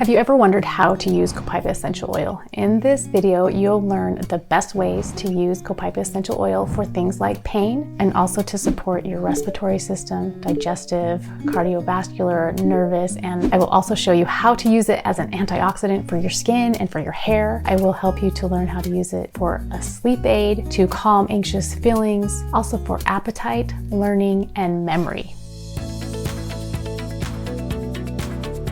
Have you ever wondered how to use Copaiba essential oil? In this video, you'll learn the best ways to use Copaiba essential oil for things like pain and also to support your respiratory system, digestive, cardiovascular, nervous, and I will also show you how to use it as an antioxidant for your skin and for your hair. I will help you to learn how to use it for a sleep aid, to calm anxious feelings, also for appetite, learning, and memory.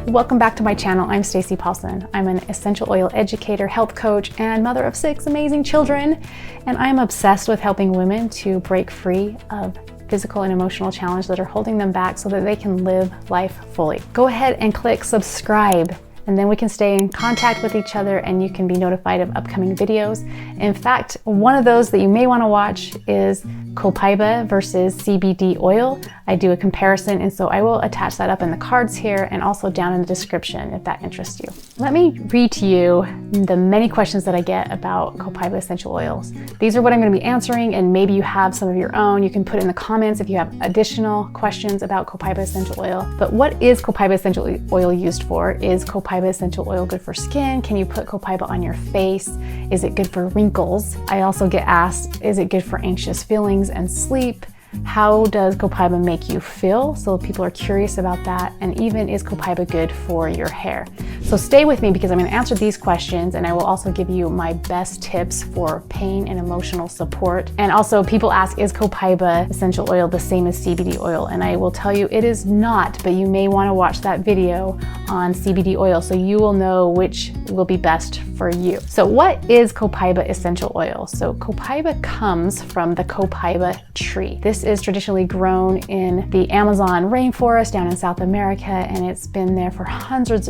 Welcome back to my channel. I'm Stacey Paulson. I'm an essential oil educator, health coach, and mother of 6 amazing children. And I'm obsessed with helping women to break free of physical and emotional challenges that are holding them back so that they can live life fully. Go ahead and click subscribe, and then we can stay in contact with each other and you can be notified of upcoming videos. In fact, one of those that you may want to watch is Copaiba versus CBD oil. I do a comparison, and so I will attach that up in the cards here and also down in the description if that interests you. Let me read to you the many questions that I get about Copaiba essential oils. These are what I'm going to be answering, and maybe you have some of your own. You can put in the comments if you have additional questions about Copaiba essential oil. But what is Copaiba essential oil used for? Is Copaiba essential oil good for skin? Can you put Copaiba on your face? Is it good for wrinkles? I also get asked, is it good for anxious feelings and sleep? How does Copaiba make you feel? So people are curious about that. And even, is Copaiba good for your hair? So stay with me because I'm going to answer these questions, and I will also give you my best tips for pain and emotional support. And also people ask, is Copaiba essential oil the same as CBD oil? And I will tell you it is not, but you may want to watch that video on CBD oil so you will know which will be best for you. So what is Copaiba essential oil? So Copaiba comes from the Copaiba tree. This is traditionally grown in the Amazon rainforest down in South America, and it's been there for hundreds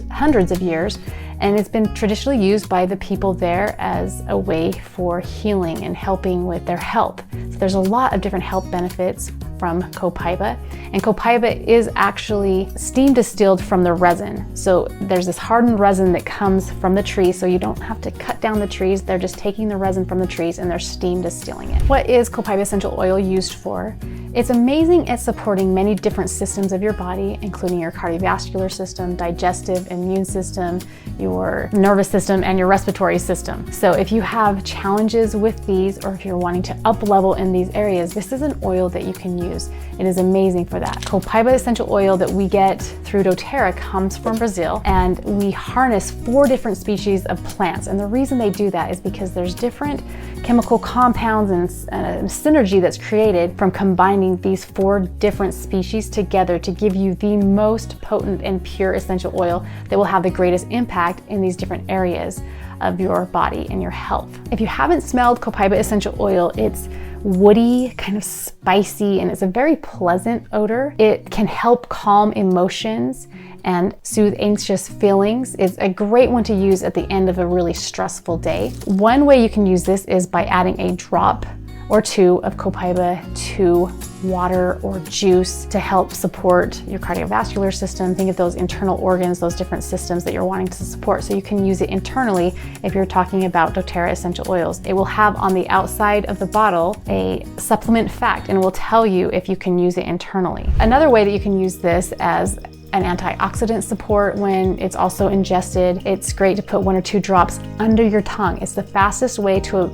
of years, and it's been traditionally used by the people there as a way for healing and helping with their health. So there's a lot of different health benefits from Copaiba, and Copaiba is actually steam distilled from the resin. So there's this hardened resin that comes from the tree, so you don't have to cut down the trees. They're just taking the resin from the trees and they're steam distilling it. What is Copaiba essential oil used for? It's amazing at supporting many different systems of your body, including your cardiovascular system, digestive, immune system, your nervous system, and your respiratory system. So if you have challenges with these, or if you're wanting to up level in these areas, this is an oil that you can use. It is amazing for that. Copaiba essential oil that we get through doterra comes from Brazil, and we harness 4 different species of plants. And the reason they do that is because there's different chemical compounds and synergy that's created from combining these 4 different species together to give you the most potent and pure essential oil that will have the greatest impact in these different areas of your body and your health. If you haven't smelled Copaiba essential oil, it's woody, kind of spicy, and it's a very pleasant odor. It can help calm emotions and soothe anxious feelings. It's a great one to use at the end of a really stressful day. One way you can use this is by adding a drop or 2 of Copaiba to water or juice to help support your cardiovascular system. Think of those internal organs, those different systems that you're wanting to support. So you can use it internally if you're talking about doTERRA essential oils. It will have on the outside of the bottle a supplement fact, and it will tell you if you can use it internally. Another way that you can use this as an antioxidant support when it's also ingested, it's great to put 1 or 2 drops under your tongue. It's the fastest way to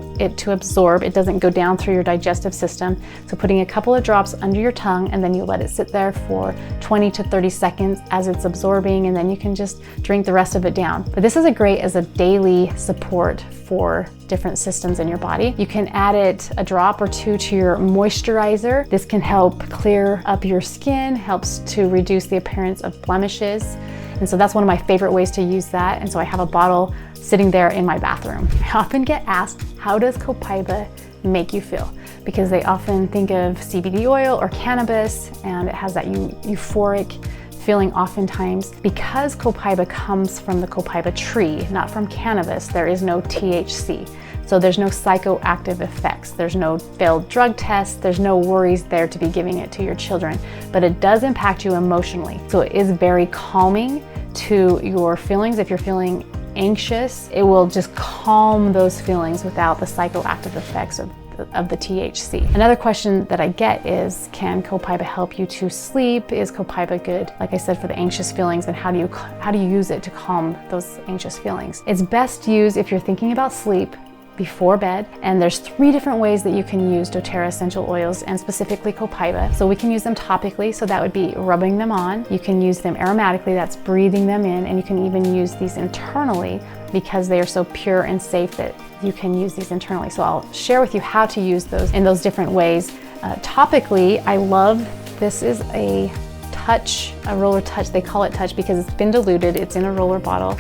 absorb. It doesn't go down through your digestive system. So putting a couple of drops under your tongue, and then you let it sit there for 20 to 30 seconds as it's absorbing, and then you can just drink the rest of it down. But this is great as a daily support for different systems in your body. You can add it a drop or 2 to your moisturizer. This can help clear up your skin, helps to reduce the appearance of blemishes. And so that's one of my favorite ways to use that. And so I have a bottle sitting there in my bathroom. I often get asked, how does Copaiba make you feel? Because they often think of CBD oil or cannabis, and it has that euphoric feeling oftentimes. Because Copaiba comes from the Copaiba tree, not from cannabis, there is no THC. So there's no psychoactive effects. There's no failed drug tests. There's no worries there to be giving it to your children, but it does impact you emotionally. So it is very calming to your feelings. If you're feeling anxious, it will just calm those feelings without the psychoactive effects of of the THC. Another question that I get is, can Copaiba help you to sleep? Is Copaiba good, like I said, for the anxious feelings, and how do you use it to calm those anxious feelings? It's best used if you're thinking about sleep before bed, and there's 3 different ways that you can use doTERRA essential oils, and specifically Copaiba. So we can use them topically, so that would be rubbing them on. You can use them aromatically, that's breathing them in, and you can even use these internally because they are so pure and safe that you can use these internally. So I'll share with you how to use those in those different ways. Topically, I love, this is a roller touch. They call it touch because it's been diluted, it's in a roller bottle,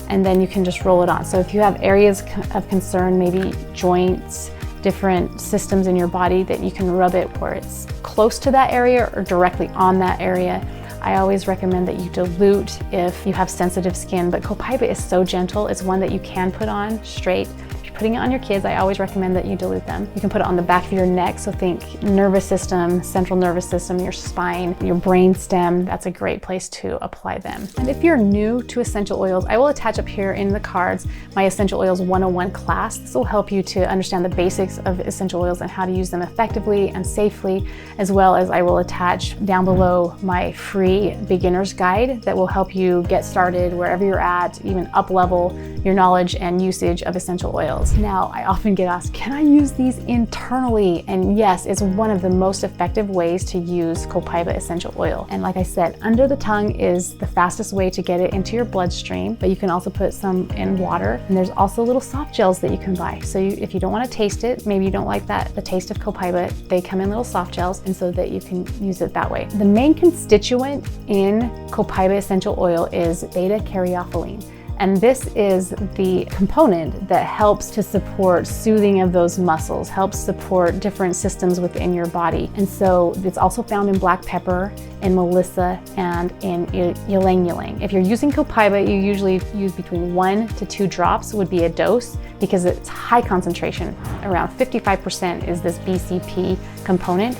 and then you can just roll it on. So if you have areas of concern, maybe joints, different systems in your body, that you can rub it where it's close to that area or directly on that area. I always recommend that you dilute if you have sensitive skin, but Copaiba is so gentle. It's one that you can put on straight. If you're putting it on your kids, I always recommend that you dilute them. You can put it on the back of your neck, so think nervous system, central nervous system, your spine, your brain stem. That's a great place to apply them. And if you're new to essential oils, I will attach up here in the cards my Essential Oils 101 class. This will help you to understand the basics of essential oils and how to use them effectively and safely, as well as I will attach down below my free beginner's guide that will help you get started wherever you're at, even up level your knowledge and usage of essential oils. Now, I often get asked, can I use these internally? And yes, it's one of the most effective ways to use Copaiba essential oil. And like I said, under the tongue is the fastest way to get it into your bloodstream, but you can also put some in water. And there's also little soft gels that you can buy. So if you don't want to taste it, maybe you don't like the taste of Copaiba, they come in little soft gels, and so that you can use it that way. The main constituent in Copaiba essential oil is beta-caryophyllene. And this is the component that helps to support soothing of those muscles, helps support different systems within your body. And so it's also found in black pepper, in melissa, and in ylang ylang. If you're using Copaiba, you usually use between 1 to 2 drops would be a dose, because it's high concentration. Around 55% is this BCP component.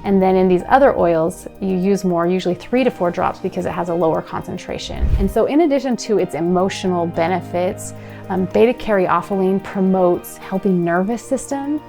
And then in these other oils, you use more, usually 3 to 4 drops, because it has a lower concentration. And so in addition to its emotional benefits, beta-caryophyllene promotes healthy nervous system.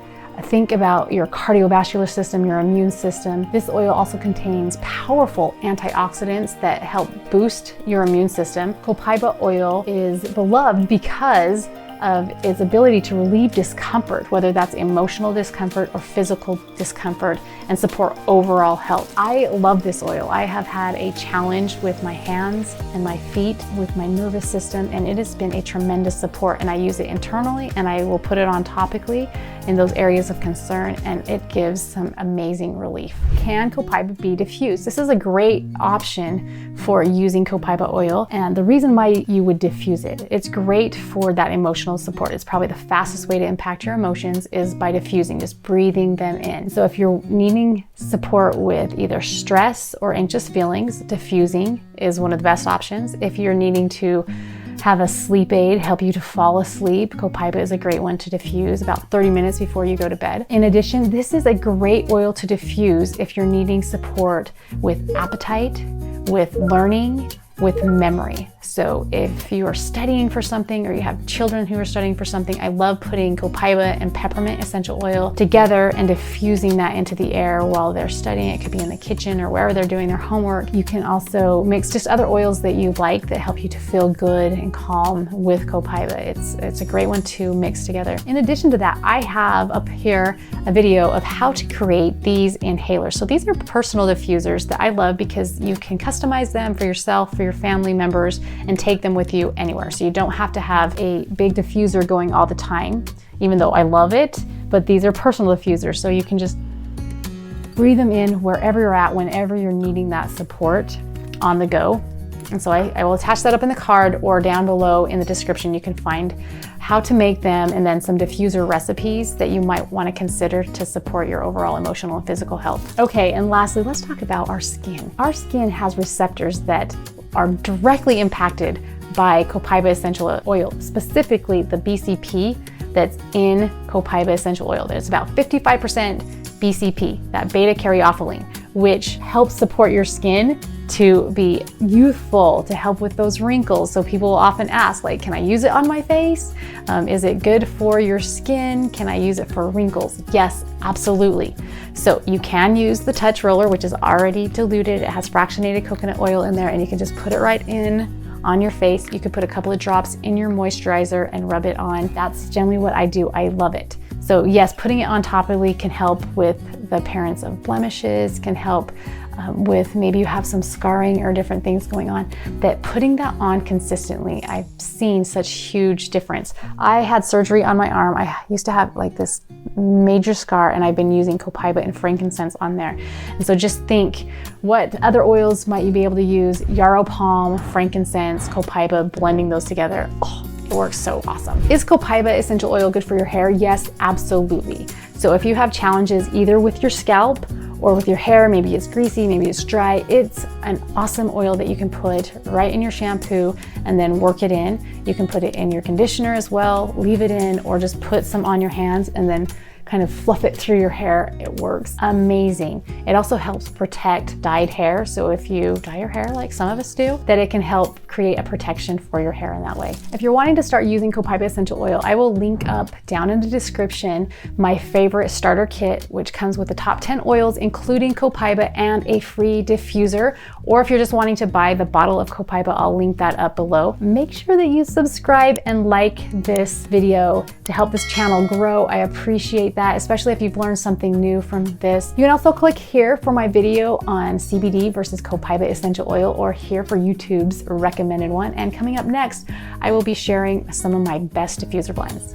Think about your cardiovascular system, your immune system. This oil also contains powerful antioxidants that help boost your immune system. Copaiba oil is beloved because of its ability to relieve discomfort, whether that's emotional discomfort or physical discomfort, and support overall health. I love this oil. I have had a challenge with my hands and my feet, with my nervous system, and it has been a tremendous support. And I use it internally, and I will put it on topically in those areas of concern, and it gives some amazing relief. Can Copaiba be diffused? This is a great option for using Copaiba oil, and the reason why you would diffuse it, it's great for that emotional support. It's probably the fastest way to impact your emotions is by diffusing, just breathing them in. So if you're needing support with either stress or anxious feelings, diffusing is one of the best options. If you're needing to have a sleep aid, help you to fall asleep, Copaiba is a great one to diffuse about 30 minutes before you go to bed. In addition, this is a great oil to diffuse if you're needing support with appetite, with learning, with memory. So if you are studying for something, or you have children who are studying for something, I love putting Copaiba and peppermint essential oil together and diffusing that into the air while they're studying. It could be in the kitchen or wherever they're doing their homework. You can also mix just other oils that you like that help you to feel good and calm with Copaiba. It's a great one to mix together. In addition to that, I have up here a video of how to create these inhalers. So these are personal diffusers that I love because you can customize them for yourself, for your family members, and take them with you anywhere. So you don't have to have a big diffuser going all the time, even though I love it, but these are personal diffusers. So you can just breathe them in wherever you're at, whenever you're needing that support on the go. And so I will attach that up in the card, or down below in the description you can find how to make them, and then some diffuser recipes that you might want to consider to support your overall emotional and physical health. Okay, and lastly, let's talk about our skin. Our skin has receptors that are directly impacted by Copaiba essential oil, specifically the BCP that's in Copaiba essential oil. There's about 55% BCP, that beta-caryophyllene, which helps support your skin to be youthful, to help with those wrinkles. So people will often ask, like, can I use it on my face? Is it good for your skin? Can I use it for wrinkles? Yes, absolutely. So you can use the touch roller, which is already diluted. It has fractionated coconut oil in there, and you can just put it right in on your face. You could put a couple of drops in your moisturizer and rub it on. That's generally what I do. I love it. So yes, putting it on topically can help with the appearance of blemishes, can help with maybe you have some scarring or different things going on, that putting that on consistently, I've seen such huge difference. I had surgery on my arm. I used to have like this major scar, and I've been using Copaiba and frankincense on there. And so just think, what other oils might you be able to use? Yarrow palm, frankincense, Copaiba, blending those together. Oh, it works so awesome. Is Copaiba essential oil good for your hair? Yes, absolutely. So if you have challenges either with your scalp or with your hair, maybe it's greasy, maybe it's dry, it's an awesome oil that you can put right in your shampoo and then work it in. You can put it in your conditioner as well, leave it in, or just put some on your hands and then kind of fluff it through your hair. It works amazing. It also helps protect dyed hair. So if you dye your hair like some of us do, that it can help create a protection for your hair in that way. If you're wanting to start using Copaiba essential oil, I will link up down in the description my favorite starter kit, which comes with the top 10 oils, including Copaiba, and a free diffuser. Or if you're just wanting to buy the bottle of Copaiba, I'll link that up below. Make sure that you subscribe and like this video to help this channel grow. I appreciate that, especially if you've learned something new from this. You can also click here for my video on CBD versus Copaiba essential oil, or here for YouTube's recommended one. And coming up next, I will be sharing some of my best diffuser blends.